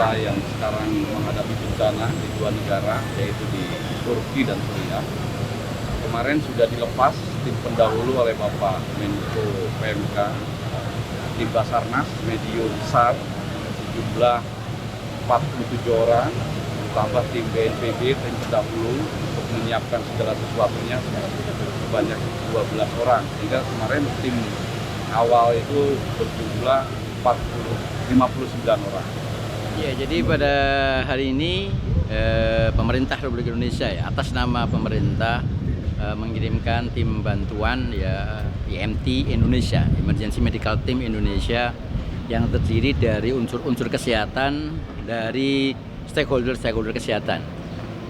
kita yang sekarang menghadapi bencana di dua negara, yaitu di Turki dan Suriah. Kemarin sudah dilepas tim pendahulu oleh Bapak Menko PMK, tim Basarnas Medium SAR jumlah 47 orang, tambah tim BNPB, tim pendahulu untuk menyiapkan segala sesuatunya sebanyak 12 orang. Sehingga kemarin tim awal itu berjumlah 59 orang. Ya, jadi pada hari ini pemerintah Republik Indonesia ya, atas nama pemerintah mengirimkan tim bantuan ya EMT Indonesia, Emergency Medical Team Indonesia, yang terdiri dari unsur-unsur kesehatan dari stakeholder kesehatan,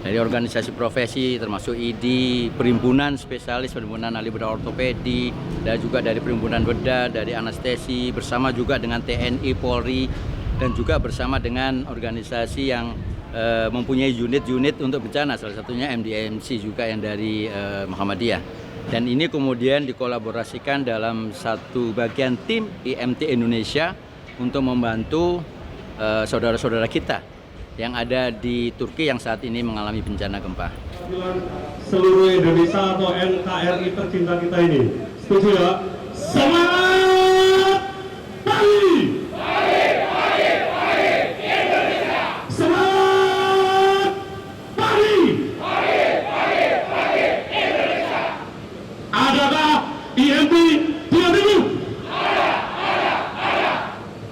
dari organisasi profesi termasuk ID, perhimpunan spesialis, perhimpunan ahli bedah ortopedi, dan juga dari perhimpunan bedah, dari anestesi, bersama juga dengan TNI, Polri, dan juga bersama dengan organisasi yang mempunyai unit-unit untuk bencana, salah satunya MDMC juga yang dari Muhammadiyah. Dan ini kemudian dikolaborasikan dalam satu bagian tim EMT Indonesia untuk membantu saudara-saudara kita yang ada di Turki yang saat ini mengalami bencana gempa. Seluruh Indonesia atau NKRI tercinta kita ini, setuju ya? Semangat pagi! EMT tidak dulu.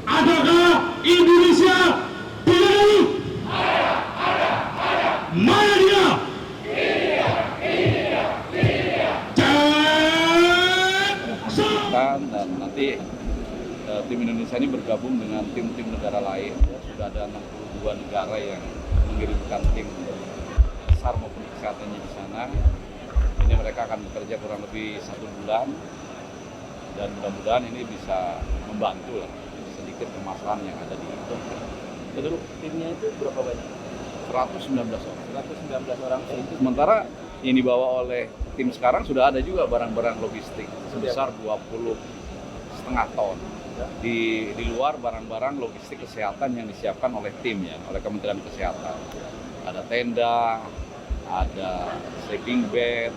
Adakah Indonesia tidak dulu? Mana dia? Dan nanti tim Indonesia ini bergabung dengan tim-tim negara lain. Sudah ada 62 negara yang mengirimkan tim SAR maupun kesehatannya di sana. Ini mereka akan bekerja kurang lebih 1 bulan, dan mudah-mudahan ini bisa membantu lah sedikit permasalahan yang ada di Turki. Betul, timnya itu berapa banyak? 119 orang. 119 orang. Sementara yang dibawa oleh tim sekarang sudah ada juga barang-barang logistik sebesar 20,5 ton. Di luar barang-barang logistik kesehatan yang disiapkan oleh tim ya, oleh Kementerian Kesehatan. Ada tenda, ada sleeping bed,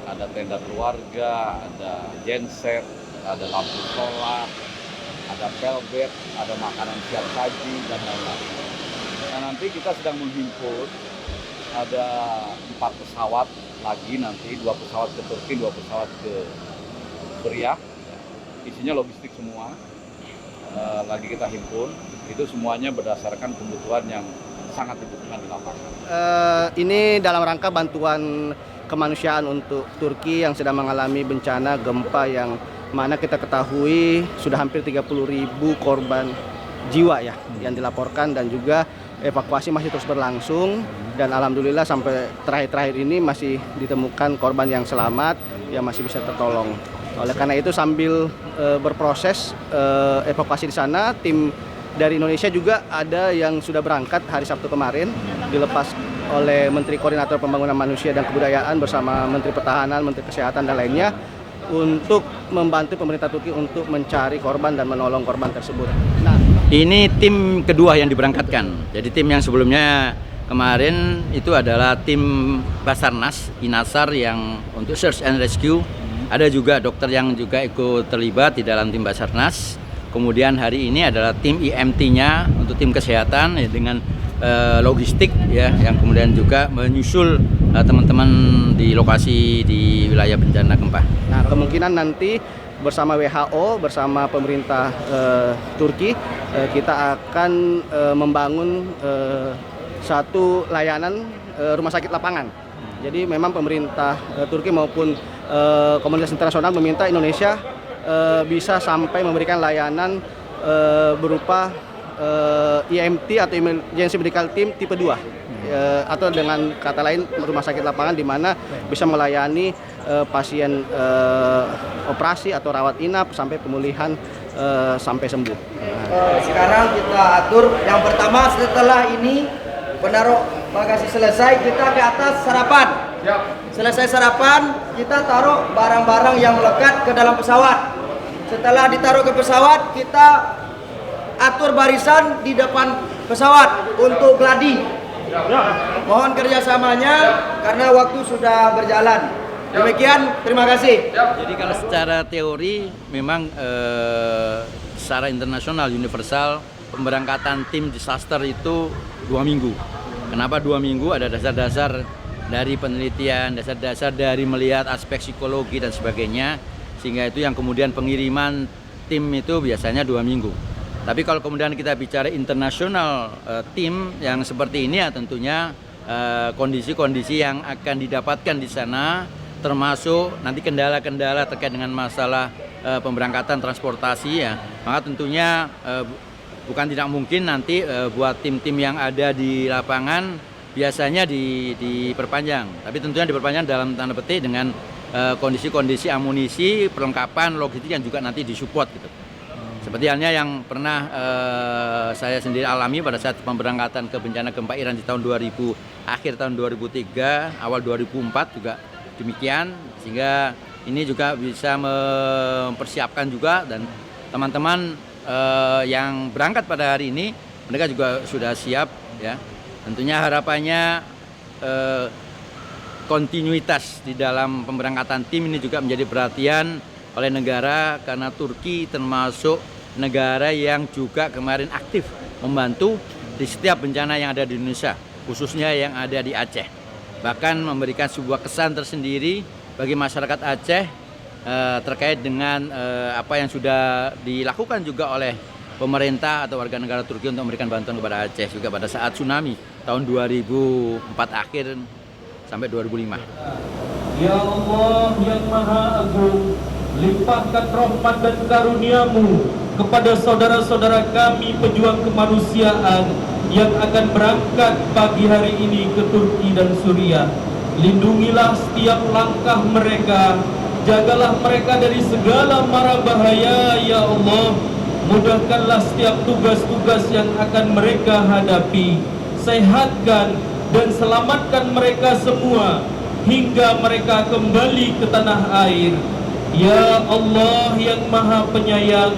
ada tenda keluarga, ada genset, ada lampu solar, ada pelbet, ada makanan siap saji, dan lain-lain. Nah, nanti kita sedang menghimpun ada 4 pesawat lagi nanti, 2 pesawat ke Turki, 2 pesawat ke Suriah. Isinya logistik semua, lagi kita himpun. Itu semuanya berdasarkan kebutuhan yang sangat dibutuhkan di lapangan. Ini dalam rangka bantuan kemanusiaan untuk Turki yang sedang mengalami bencana gempa yang mana kita ketahui sudah hampir 30.000 korban jiwa ya yang dilaporkan, dan juga evakuasi masih terus berlangsung, dan alhamdulillah sampai terakhir ini masih ditemukan korban yang selamat yang masih bisa tertolong. Oleh karena itu sambil berproses evakuasi di sana, tim dari Indonesia juga ada yang sudah berangkat hari Sabtu kemarin, dilepas oleh Menteri Koordinator Pembangunan Manusia dan Kebudayaan bersama Menteri Pertahanan, Menteri Kesehatan, dan lainnya untuk membantu pemerintah Turki untuk mencari korban dan menolong korban tersebut. Nah, ini tim kedua yang diberangkatkan. Jadi tim yang sebelumnya kemarin itu adalah tim Basarnas, Inasar yang untuk search and rescue. Ada juga dokter yang juga ikut terlibat di dalam tim Basarnas. Kemudian hari ini adalah tim IMT-nya untuk tim kesehatan ya, dengan logistik ya, yang kemudian juga menyusul teman-teman di lokasi di wilayah bencana gempa. Nah, kemungkinan nanti bersama WHO, bersama pemerintah Turki, kita akan membangun satu layanan rumah sakit lapangan. Jadi memang pemerintah Turki maupun komunitas internasional meminta Indonesia bisa sampai memberikan layanan berupa EMT atau Emergency Medical Team tipe 2, atau dengan kata lain rumah sakit lapangan di mana bisa melayani pasien operasi atau rawat inap sampai pemulihan sampai sembuh. Sekarang kita atur yang pertama, setelah ini penaruh bagasi selesai, kita ke atas sarapan. Selesai sarapan, kita taruh barang-barang yang melekat ke dalam pesawat. Setelah ditaruh ke pesawat, kita atur barisan di depan pesawat untuk Gladi. Mohon kerjasamanya karena waktu sudah berjalan. Demikian, terima kasih. Jadi kalau secara teori memang secara internasional universal pemberangkatan tim disaster itu 2 minggu. Kenapa 2 minggu? Ada dasar-dasar dari penelitian, dasar-dasar dari melihat aspek psikologi dan sebagainya, sehingga itu yang kemudian pengiriman tim itu biasanya 2 minggu. Tapi kalau kemudian kita bicara internasional tim yang seperti ini ya tentunya kondisi-kondisi yang akan didapatkan di sana termasuk nanti kendala-kendala terkait dengan masalah pemberangkatan transportasi ya. Maka tentunya bukan tidak mungkin nanti buat tim-tim yang ada di lapangan biasanya diperpanjang. Tapi tentunya diperpanjang dalam tanda petik dengan kondisi-kondisi amunisi, perlengkapan, logistik yang juga nanti disupport gitu. Seperti halnya yang pernah saya sendiri alami pada saat pemberangkatan ke bencana gempa Iran di tahun 2000, akhir tahun 2003, awal 2004 juga demikian, sehingga ini juga bisa mempersiapkan juga dan teman-teman yang berangkat pada hari ini mereka juga sudah siap ya. Tentunya harapannya kontinuitas di dalam pemberangkatan tim ini juga menjadi perhatian oleh negara karena Turki termasuk negara yang juga kemarin aktif membantu di setiap bencana yang ada di Indonesia, khususnya yang ada di Aceh. Bahkan memberikan sebuah kesan tersendiri bagi masyarakat Aceh terkait dengan apa yang sudah dilakukan juga oleh pemerintah atau warga negara Turki untuk memberikan bantuan kepada Aceh juga pada saat tsunami tahun 2004 akhir sampai 2005. Ya Allah yang Maha Agung, limpahkan rahmat dan karunia-Mu kepada saudara-saudara kami pejuang kemanusiaan yang akan berangkat pagi hari ini ke Turki dan Suriah. Lindungilah setiap langkah mereka, jagalah mereka dari segala mara bahaya ya Allah. Mudahkanlah setiap tugas-tugas yang akan mereka hadapi. Sehatkan dan selamatkan mereka semua hingga mereka kembali ke tanah air. Ya Allah yang Maha Penyayang,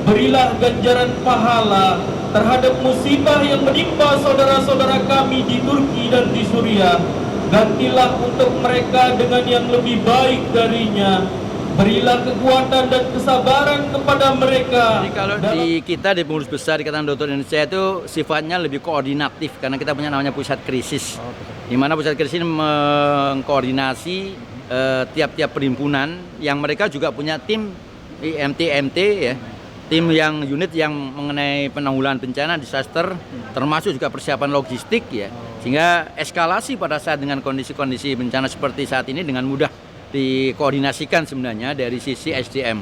berilah ganjaran pahala terhadap musibah yang menimpa saudara-saudara kami di Turki dan di Suriah. Gantilah untuk mereka dengan yang lebih baik darinya. Berilah kekuatan dan kesabaran kepada mereka. Jadi kalau di kita di Pengurus Besar Ikatan Dokter Indonesia itu sifatnya lebih koordinatif karena kita punya namanya pusat krisis. Di mana pusat krisis mengkoordinasi tiap-tiap perhimpunan yang mereka juga punya tim IMT ya. Tim yang unit yang mengenai penanggulangan bencana disaster termasuk juga persiapan logistik ya. Sehingga eskalasi pada saat dengan kondisi-kondisi bencana seperti saat ini dengan mudah dikoordinasikan sebenarnya dari sisi SDM.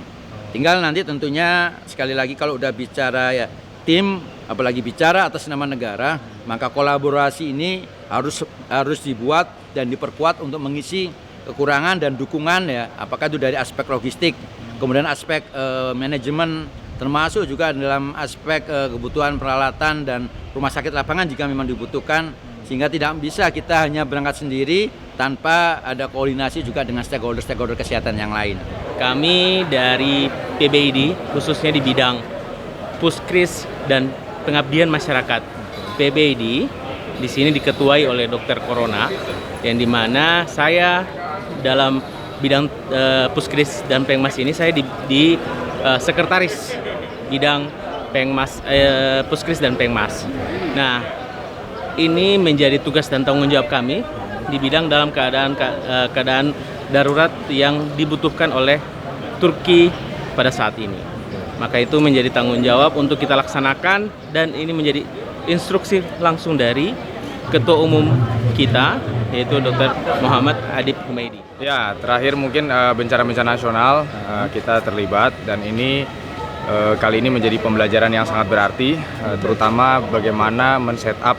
Tinggal nanti tentunya sekali lagi kalau udah bicara ya tim, apalagi bicara atas nama negara, maka kolaborasi ini harus dibuat dan diperkuat untuk mengisi kekurangan dan dukungan ya, apakah itu dari aspek logistik, kemudian aspek manajemen, termasuk juga dalam aspek kebutuhan peralatan dan rumah sakit lapangan jika memang dibutuhkan, sehingga tidak bisa kita hanya berangkat sendiri tanpa ada koordinasi juga dengan stakeholder kesehatan yang lain. Kami dari PBID khususnya di bidang Puskris dan pengabdian masyarakat. PBID di sini diketuai oleh Dokter Corona, yang dimana saya dalam bidang Puskris dan Pengmas ini saya di sekretaris bidang Pengmas, Puskris dan Pengmas. Nah, ini menjadi tugas dan tanggung jawab kami di bidang dalam keadaan darurat yang dibutuhkan oleh Turki pada saat ini. Maka itu menjadi tanggung jawab untuk kita laksanakan, dan ini menjadi instruksi langsung dari Ketua Umum kita, yaitu Dr. Muhammad Adib Humaydi. Ya, terakhir mungkin bencana-bencana nasional kita terlibat, dan ini kali ini menjadi pembelajaran yang sangat berarti, terutama bagaimana men-setup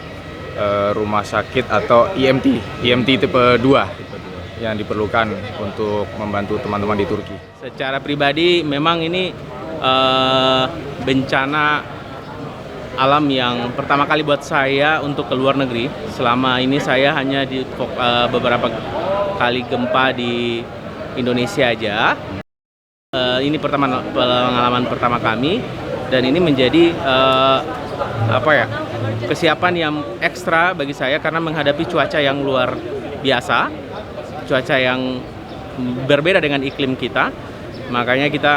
rumah sakit atau IMT tipe 2 yang diperlukan untuk membantu teman-teman di Turki. Secara pribadi memang ini bencana alam yang pertama kali buat saya untuk ke luar negeri. Selama ini saya hanya di beberapa kali gempa di Indonesia aja. Ini pengalaman pertama kami, dan ini menjadi kesiapan yang ekstra bagi saya karena menghadapi cuaca yang luar biasa, cuaca yang berbeda dengan iklim kita. Makanya kita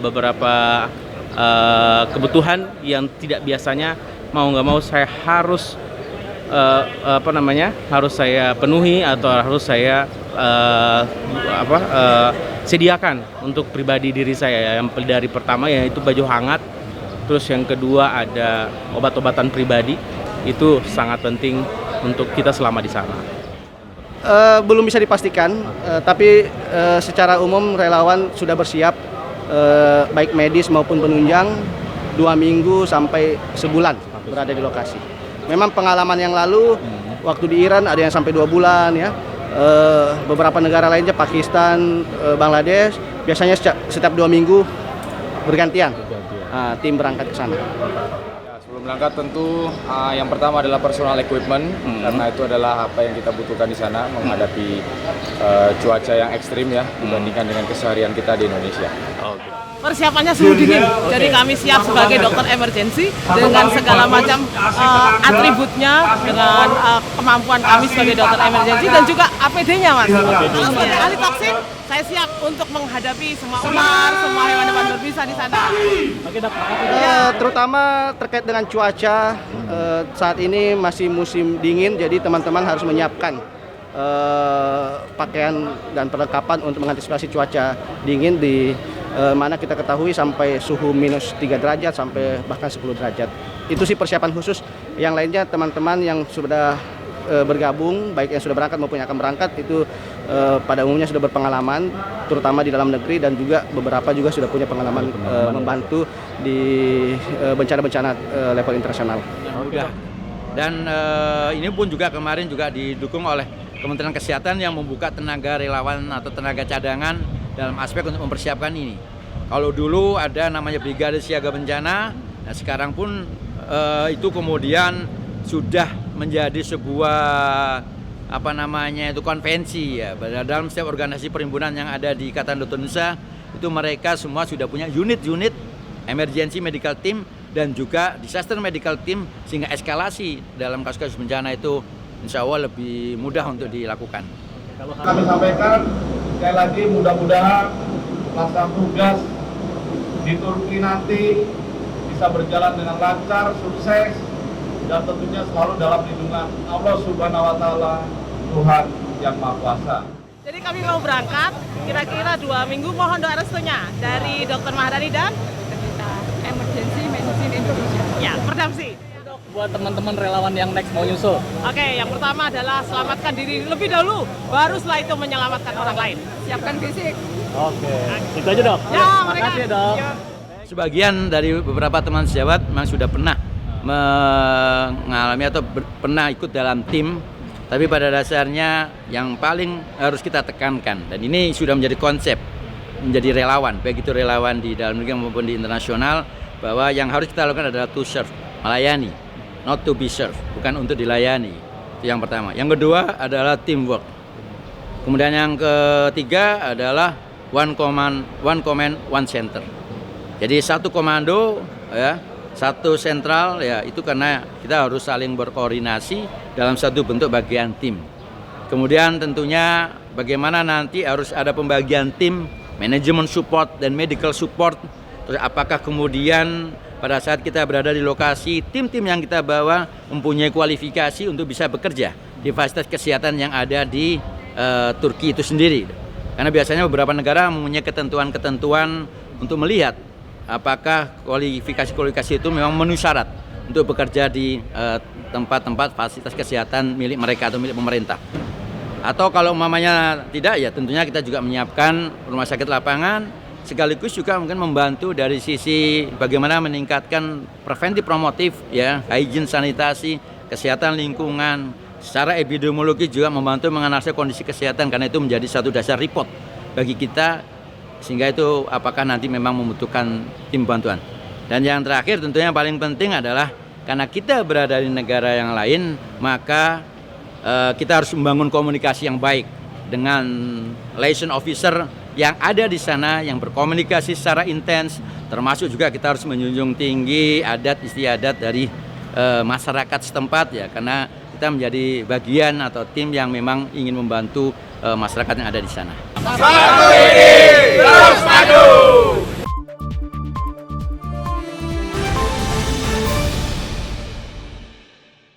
beberapa kebutuhan yang tidak biasanya mau nggak mau saya harus harus saya penuhi atau harus saya sediakan untuk pribadi diri saya. Yang dari pertama yaitu baju hangat, terus yang kedua ada obat-obatan pribadi, itu sangat penting untuk kita selama di sana. Belum bisa dipastikan, tapi secara umum relawan sudah bersiap, baik medis maupun penunjang 2 minggu sampai sebulan berada di lokasi. Memang pengalaman yang lalu waktu di Iran ada yang sampai 2 bulan ya. Beberapa negara lainnya Pakistan, Bangladesh biasanya setiap 2 minggu bergantian tim berangkat ke sana. Ya, sebelum berangkat tentu yang pertama adalah personal equipment karena itu adalah apa yang kita butuhkan di sana menghadapi cuaca yang ekstrim ya dibandingkan dengan keseharian kita di Indonesia. Persiapannya suhu dingin, jadi kami siap sebagai dokter emergency dengan segala macam atributnya, dengan kemampuan kami sebagai dokter emergency dan juga APD-nya, Mas. Sebagai ahli toksin, saya siap untuk menghadapi semua ular, semua hewan-hewan berbisa di sana. Terutama terkait dengan cuaca, saat ini masih musim dingin, jadi teman-teman harus menyiapkan pakaian dan perlengkapan untuk mengantisipasi cuaca dingin di mana kita ketahui sampai suhu minus 3 derajat sampai bahkan 10 derajat. Itu sih persiapan khusus. Yang lainnya teman-teman yang sudah bergabung, baik yang sudah berangkat maupun yang akan berangkat, itu pada umumnya sudah berpengalaman, terutama di dalam negeri, dan juga beberapa juga sudah punya pengalaman membantu di bencana-bencana level internasional. Dan ini pun juga kemarin juga didukung oleh Kementerian Kesehatan yang membuka tenaga relawan atau tenaga cadangan dalam aspek untuk mempersiapkan ini. Kalau dulu ada namanya Brigade Siaga Bencana, nah sekarang pun itu kemudian sudah menjadi sebuah konvensi ya. Dalam setiap organisasi perhimpunan yang ada di Ikatan Dokter Indonesia itu mereka semua sudah punya unit-unit emergency medical team dan juga disaster medical team, sehingga eskalasi dalam kasus-kasus bencana itu insya Allah lebih mudah untuk dilakukan. Kami sampaikan sekali lagi, mudah-mudahan pelaksanaan tugas di Turki nanti bisa berjalan dengan lancar, sukses, dan tentunya selalu dalam lindungan Allah Subhanahu wa Ta'ala, Tuhan yang Maha Kuasa. Jadi kami mau berangkat kira-kira 2 minggu, mohon doa restunya dari Dr. Mahdani dan Emergency Medicine Indonesia. Ya, Perdamsi. Buat teman-teman relawan yang next mau nyusul. Oke, yang pertama adalah selamatkan diri lebih dahulu, baru setelah itu menyelamatkan orang lain. Siapkan fisik. Oke, itu aja dok. Ya, mereka. Makasih dok. Ya. Sebagian dari beberapa teman sejawat memang sudah pernah mengalami atau pernah ikut dalam tim, tapi pada dasarnya yang paling harus kita tekankan, dan ini sudah menjadi konsep, menjadi relawan, baik itu relawan di dalam negeri maupun di internasional, bahwa yang harus kita lakukan adalah to serve, melayani, not to be served, bukan untuk dilayani. Itu yang pertama. Yang kedua adalah teamwork. Kemudian yang ketiga adalah one command, one center. Jadi satu komando, ya, satu sentral, ya, itu karena kita harus saling berkoordinasi dalam satu bentuk bagian tim. Kemudian tentunya bagaimana nanti harus ada pembagian tim, manajemen support dan medical support. Terus apakah kemudian pada saat kita berada di lokasi, tim-tim yang kita bawa mempunyai kualifikasi untuk bisa bekerja di fasilitas kesehatan yang ada di Turki itu sendiri. Karena biasanya beberapa negara mempunyai ketentuan-ketentuan untuk melihat apakah kualifikasi itu memang memenuhi syarat untuk bekerja di tempat-tempat fasilitas kesehatan milik mereka atau milik pemerintah. Atau kalau umpamanya tidak, ya tentunya kita juga menyiapkan rumah sakit lapangan, sekaligus juga mungkin membantu dari sisi bagaimana meningkatkan preventif promotif, ya, hygiene sanitasi, kesehatan lingkungan, secara epidemiologi juga membantu menganalisa kondisi kesehatan, karena itu menjadi satu dasar report bagi kita, sehingga itu apakah nanti memang membutuhkan tim bantuan. Dan yang terakhir tentunya yang paling penting adalah karena kita berada di negara yang lain, maka kita harus membangun komunikasi yang baik dengan liaison officer yang ada di sana, yang berkomunikasi secara intens, termasuk juga kita harus menjunjung tinggi adat istiadat dari masyarakat setempat ya, karena kita menjadi bagian atau tim yang memang ingin membantu masyarakat yang ada di sana. Satu ini terus maju.